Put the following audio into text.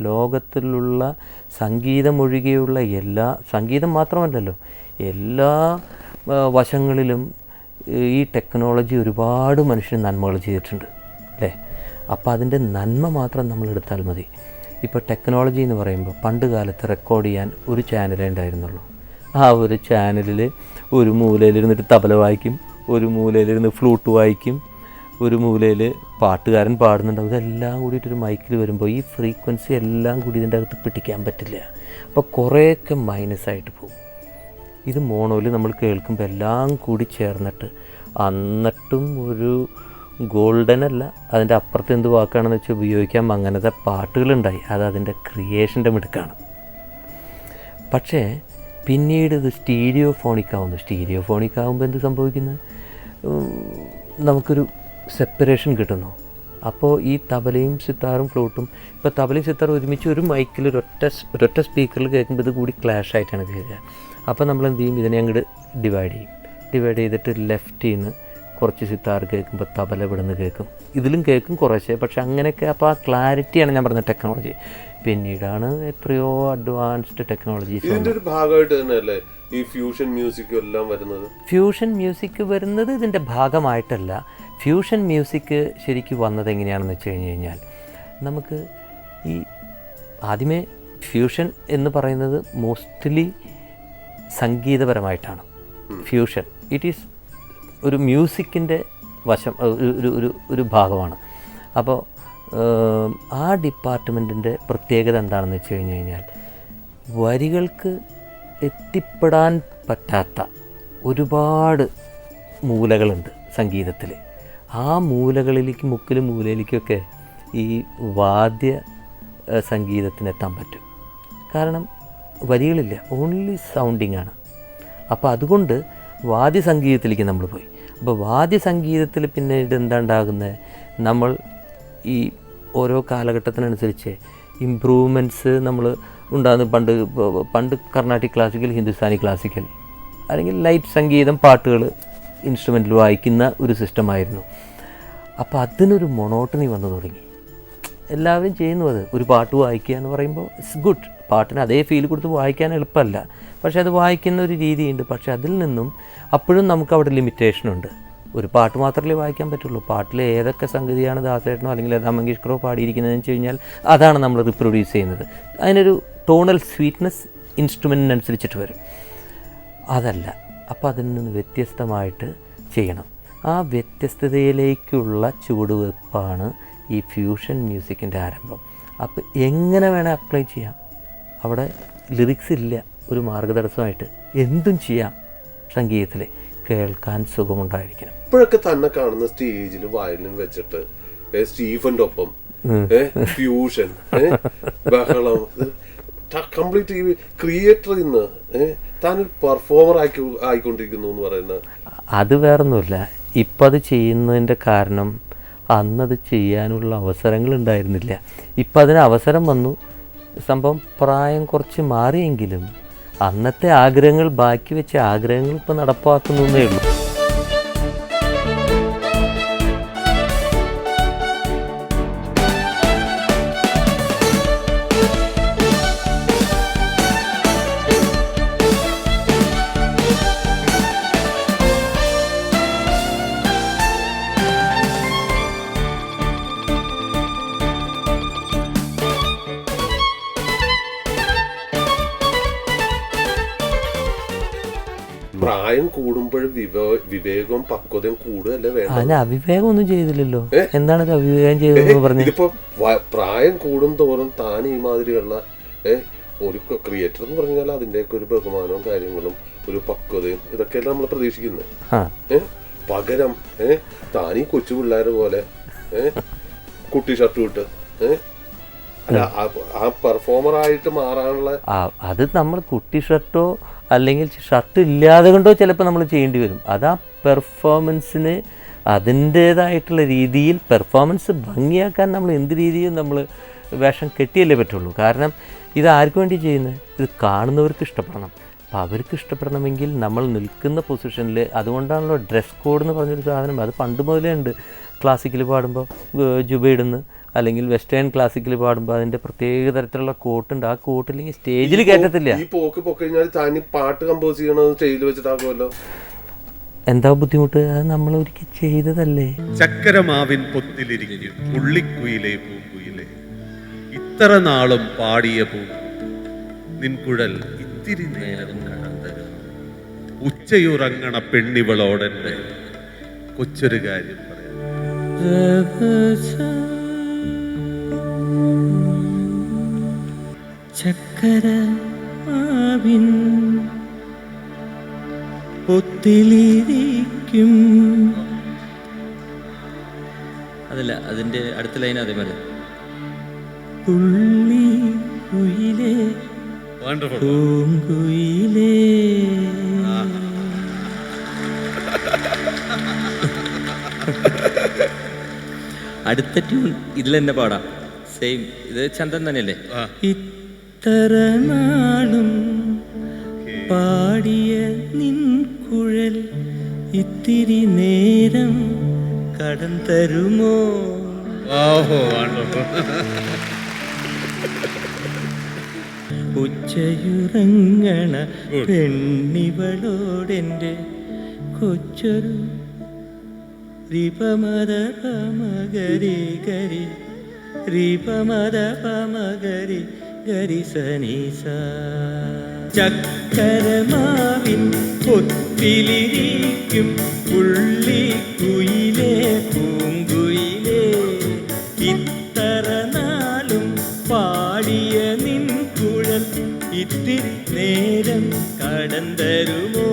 ലോകത്തിലുള്ള സംഗീതമൊഴികെയുള്ള എല്ലാ, സംഗീതം മാത്രമല്ലല്ലോ, എല്ലാ വശങ്ങളിലും ഈ ടെക്നോളജി ഒരുപാട് മനുഷ്യന് നന്മകൾ ചെയ്തിട്ടുണ്ട് അല്ലേ? അപ്പോൾ അതിൻ്റെ നന്മ മാത്രം നമ്മൾ എടുത്താൽ മതി. ഇപ്പോൾ ടെക്നോളജി എന്ന് പറയുമ്പോൾ പണ്ട് കാലത്ത് റെക്കോർഡ് ചെയ്യാൻ ഒരു ചാനലേ ഉണ്ടായിരുന്നുള്ളൂ. ആ ഒരു ചാനലിൽ ഒരു മൂലയിലിരുന്നിട്ട് തബല വായിക്കും, ഒരു മൂലയിലിരുന്ന് ഫ്ലൂട്ട് വായിക്കും, ഒരു മൂലയിൽ പാട്ടുകാരൻ പാടുന്നുണ്ടാവും. ഇതെല്ലാം കൂടിയിട്ടൊരു മൈക്കിൽ വരുമ്പോൾ ഈ ഫ്രീക്വൻസി എല്ലാം കൂടി ഇതിൻ്റെ അകത്ത് പിടിക്കാൻ പറ്റില്ല. അപ്പോൾ കുറേയൊക്കെ മൈനസായിട്ട് പോകും. ഇത് മോണോയിൽ നമ്മൾ കേൾക്കുമ്പോൾ എല്ലാം കൂടി ചേർന്നിട്ട്, എന്നിട്ടും ഒരു ഗോൾഡൻ അല്ല, അതിൻ്റെ അപ്പുറത്ത് എന്ത് വാക്കാണെന്ന് വെച്ചാൽ ഉപയോഗിക്കാം, അങ്ങനത്തെ പാട്ടുകളുണ്ടായി. അത് അതിൻ്റെ ക്രിയേഷൻ്റെ മിടുക്കാണ്. പക്ഷേ പിന്നീട് ഇത് സ്റ്റീരിയോ ഫോണിക്കാവുന്നു. സ്റ്റീരിയോ ഫോണിക്കാവുമ്പോൾ എന്ത് സംഭവിക്കുന്നത്? നമുക്കൊരു സെപ്പറേഷൻ കിട്ടുന്നു. അപ്പോൾ ഈ തബലയും സിത്താറും ഫ്ലൂട്ടും, ഇപ്പോൾ തബലയും സിത്താറും ഒരുമിച്ച് ഒരു മൈക്കിൽ ഒരൊറ്റ സ്പീക്കറിൽ കേൾക്കുമ്പോൾ ഇത് കൂടി ക്ലാഷ് ആയിട്ടാണ് കേൾക്കുക. അപ്പോൾ നമ്മൾ എന്ത് ചെയ്യും? ഇതിനെ അങ്ങോട്ട് ഡിവൈഡ് ചെയ്തിട്ട് ലെഫ്റ്റിൽ നിന്ന് കുറച്ച് സിത്താർ കേൾക്കുമ്പോൾ തബല ഇവിടുന്ന് കേൾക്കും, ഇതിലും കേൾക്കും കുറേശ്ശെ. പക്ഷെ അങ്ങനെയൊക്കെ അപ്പോൾ ആ ക്ലാരിറ്റിയാണ് ഞാൻ പറഞ്ഞ ടെക്നോളജി. പിന്നീടാണ് എത്രയോ അഡ്വാൻസ്ഡ് ടെക്നോളജീസ്. ഇതിൻ്റെ ഒരു ഭാഗമായിട്ട് തന്നെയല്ലേ ഈ ഫ്യൂഷൻ മ്യൂസിക് എല്ലാം വരുന്നത്? ഫ്യൂഷൻ മ്യൂസിക് വരുന്നത് ഇതിൻ്റെ ഭാഗമായിട്ടല്ല. ഫ്യൂഷൻ മ്യൂസിക് ശരിക്കും വന്നത് എങ്ങനെയാണെന്ന് വെച്ച് കഴിഞ്ഞാൽ, നമുക്ക് ഈ ആദ്യമേ ഫ്യൂഷൻ എന്ന് പറയുന്നത് മോസ്റ്റ്ലി സംഗീതപരമായിട്ടാണ്. ഫ്യൂഷൻ ഇറ്റ് ഈസ് ഒരു മ്യൂസിക്കിൻ്റെ വശം, ഒരു ഭാഗമാണ്. അപ്പോൾ ആ ഡിപ്പാർട്ട്മെൻറ്റിൻ്റെ പ്രത്യേകത എന്താണെന്ന് വെച്ച് കഴിഞ്ഞാൽ, വരികൾക്ക് എത്തിപ്പെടാൻ പറ്റാത്ത ഒരുപാട് മൂലകളുണ്ട് സംഗീതത്തിൽ. ആ മൂലകളിലേക്ക്, മുക്കിലും മൂലയിലേക്കൊക്കെ ഈ വാദ്യ സംഗീതത്തിനെത്താൻ പറ്റും. കാരണം വരികളില്ല, ഓൺലി സൗണ്ടിങ് ആണ്. അപ്പോൾ അതുകൊണ്ട് വാദ്യസംഗീതത്തിലേക്ക് നമ്മൾ പോയി. അപ്പോൾ വാദ്യസംഗീതത്തിൽ പിന്നെ ഇതെന്താണ്ടാകുന്നത്, നമ്മൾ ഈ ഓരോ കാലഘട്ടത്തിനനുസരിച്ച് ഇമ്പ്രൂവ്മെൻറ്റ്സ് നമ്മൾ ഉണ്ടാകുന്ന. പണ്ട് കർണാട്ടിക് ക്ലാസിക്കൽ, ഹിന്ദുസ്ഥാനി ക്ലാസിക്കൽ, അല്ലെങ്കിൽ ലൈറ്റ് സംഗീതം, പാട്ടുകൾ ഇൻസ്ട്രുമെൻറ്റിൽ വായിക്കുന്ന ഒരു സിസ്റ്റമായിരുന്നു. അപ്പോൾ അതിനൊരു മൊണോട്ടണി വന്നു തുടങ്ങി. എല്ലാവരും ചെയ്യുന്നു അത്. ഒരു പാട്ട് വായിക്കുക എന്ന് പറയുമ്പോൾ ഇറ്റ്സ് ഗുഡ്. പാട്ടിന് അതേ ഫീൽ കൊടുത്ത് വായിക്കാൻ എളുപ്പമല്ല, പക്ഷെ അത് വായിക്കുന്ന ഒരു രീതിയുണ്ട്. പക്ഷെ അതിൽ നിന്നും അപ്പോഴും നമുക്ക് അവിടെ ലിമിറ്റേഷനുണ്ട്. ഒരു പാട്ട് മാത്രമല്ലേ വായിക്കാൻ പറ്റുള്ളൂ. പാട്ടിൽ ഏതൊക്കെ സംഗതിയാണ് ദാസേട്ടനോ അല്ലെങ്കിൽ ലതാ മങ്കേഷ്കറോ പാടിയിരിക്കുന്നതെന്ന് വെച്ച് കഴിഞ്ഞാൽ അതാണ് നമ്മൾ റിപ്രൊഡ്യൂസ് ചെയ്യുന്നത്. അതിനൊരു ടോണൽ സ്വീറ്റ്നെസ് ഇൻസ്ട്രുമെൻറ്റിനനുസരിച്ചിട്ട് വരും. അതല്ല, അപ്പോൾ അതിൽ നിന്ന് വ്യത്യസ്തമായിട്ട് ചെയ്യണം. ആ വ്യത്യസ്തതയിലേക്കുള്ള ചുവടുവെപ്പാണ് ഈ ഫ്യൂഷൻ മ്യൂസിക്കിൻ്റെ ആരംഭം. അപ്പോൾ എങ്ങനെ വേണേൽ അപ്ലൈ ചെയ്യാം. അവിടെ ലിറിക്സ് ഇല്ല ഒരു മാർഗതടസ്സമായിട്ട്. എന്തും ചെയ്യാം സംഗീതത്തിൽ. കേൾക്കാൻ സുഖമുണ്ടായിരിക്കണം. ഇപ്പോഴൊക്കെ തന്നെ കാണുന്ന സ്റ്റേജിൽ വയലിൻ വെച്ചിട്ട് സ്റ്റീഫന്റെ ഒപ്പം ഫ്യൂഷൻ, ബഹളം, കംപ്ലീറ്റ് ഈ ക്രിയേറ്റർ ഇന്ന് താനൊരു പെർഫോമർ ആയിക്കൊണ്ടിരിക്കുന്നു എന്ന് പറയുന്നത്. അത് വേറൊന്നുമില്ല. ഇപ്പം അത് ചെയ്യുന്നതിൻ്റെ കാരണം അന്നത് ചെയ്യാനുള്ള അവസരങ്ങൾ ഉണ്ടായിരുന്നില്ല. ഇപ്പം അതിന് അവസരം വന്നു. സംഭവം പ്രായം കുറച്ച് മാറിയെങ്കിലും അന്നത്തെ ആഗ്രഹങ്ങൾ, ബാക്കി വെച്ച ആഗ്രഹങ്ങൾ ഇപ്പം നടപ്പാക്കുന്നേ ഉള്ളൂ. പ്രായം കൂടുമ്പോഴും വിവേകവും പക്വതയും കൂടുകയല്ലേ വേണം. അതിന് അവിവേകം ഒന്നും ചെയ്തില്ലല്ലോ. എന്താണ് അവിവേകം ചെയ്തതെന്ന് പറഞ്ഞു? ഇതിപ്പോ പ്രായം കൂടും തോറും താൻ ഈ മാതിരിയുള്ള ഒരു ക്രിയേറ്റർ എന്ന് പറഞ്ഞാൽ അതിന്റെയൊക്കെ ഒരു ബഹുമാനവും കാര്യങ്ങളും ഒരു പക്വതയും ഇതൊക്കെയല്ല നമ്മൾ പ്രതീക്ഷിക്കുന്നത്. പകരം താൻ ഈ കൊച്ചു പിള്ളേരെ പോലെ കുട്ടി ഷർട്ട് വിട്ട് ആ പെർഫോമർ ആയിട്ട് മാറാനുള്ള, അത് നമ്മൾ കുട്ടി ഷർട്ടോ അല്ലെങ്കിൽ ഷർട്ട് ഇല്ലാതെ കൊണ്ടോ ചിലപ്പോൾ നമ്മൾ ചെയ്യേണ്ടി വരും. അത് ആ പെർഫോമൻസിന് അതിൻ്റേതായിട്ടുള്ള രീതിയിൽ പെർഫോമൻസ് ഭംഗിയാക്കാൻ നമ്മൾ എന്ത് രീതിയും നമ്മൾ വേഷം കെട്ടിയല്ലേ പറ്റുള്ളൂ. കാരണം ഇത് ആർക്ക് വേണ്ടി ചെയ്യുന്നത്? ഇത് കാണുന്നവർക്ക് ഇഷ്ടപ്പെടണം. അപ്പോൾ അവർക്ക് ഇഷ്ടപ്പെടണമെങ്കിൽ നമ്മൾ നിൽക്കുന്ന പൊസിഷനിൽ, അതുകൊണ്ടാണല്ലോ ഡ്രസ് കോഡ് എന്ന് പറഞ്ഞൊരു സാധനം. അത് പണ്ട് മുതലേ ഉണ്ട്. ക്ലാസിക്കൽ പാടുമ്പോൾ ജുബ ഇടുന്നു, അല്ലെങ്കിൽ വെസ്റ്റേൺ ക്ലാസിക്കൽ പാടുമ്പോൾ അതിൻ്റെ പ്രത്യേക തരത്തിലുള്ള കോട്ടുണ്ട്. ആ കോട്ടില്ലെങ്കിൽ സ്റ്റേജിൽ കയറ്റത്തില്ല. ഈ പോക്കഴിഞ്ഞാൽ താൻ പാട്ട് കമ്പോസ് ചെയ്യണത് സ്റ്റേജിൽ വെച്ചിട്ടാക്കുമല്ലോ. എന്താ ബുദ്ധിമുട്ട്? അത് നമ്മൾ ഒരിക്കൽ ചെയ്തതല്ലേ. ചക്കരമാവിൻ പൊത്തിലിരിക്കും പുള്ളിക്കുയിലേ പൂക്കുയിലേ, ഇത്ര നാളും പാടിയ പൂ നിൻകുഴൽ ഇത്തിരി നേരം കടന്തരും, ഉച്ചയുറങ്ങണ പെണ്ണിവളോടെന്റെ കൊച്ചൊരു കാര്യം പറയാം. ചക്കരമാവിൻ പൊത്തിലിരിക്കും. അതല്ല, അതിന്റെ അടുത്ത ലൈൻ അതേപോലെ. പുള്ളി കുയിലേ പൂങ്കുയിലേ. അടുത്ത ട്യൂൺ ഇതിൽ തന്നെ പാടാം. സെയിം, ഇത് ചന്ദൻ തന്നെയല്ലേ. ഇത്ര നാളും പാടിയ നിൻ കുഴൽ ഇത്തിരി നേരം കടം തരുമോ? ഉച്ചയുറങ്ങണ പെണ്ണിവളോടെന്റെ കൊച്ചൊരു റിപമദ പമഗരി ഗരി, റിപമദ പമഗരി ഗരി സനീസ. ചക്കരമാവിൻ പൊത്തിലിരിക്കും പുള്ളിക്കുയിലേ പൂങ്കുയിലേ, ഇത്ര നാളും പാടിയ നിൻ കുഴൽ ഇത്തിരി നേരം കടം തരുമോ?